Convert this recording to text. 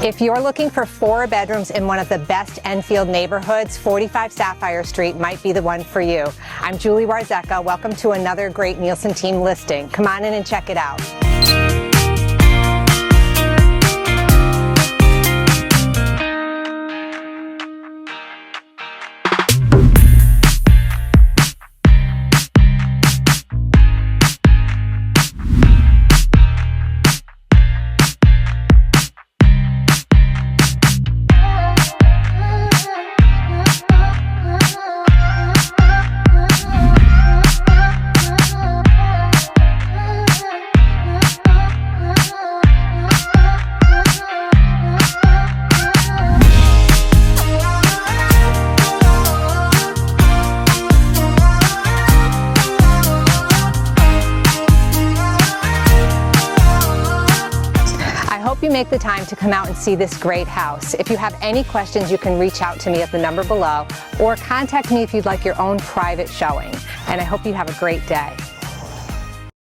If you're looking for 4 bedrooms in one of the best Enfield neighborhoods, 45 Sapphire Street might be the one for you. I'm Julie Warzeka. Welcome to another great Nielsen team listing. Come on in and check it out. You make the time to come out and see this great house. If you have any questions, you can reach out to me at the number below or contact me if you'd like your own private showing. And I hope you have a great day.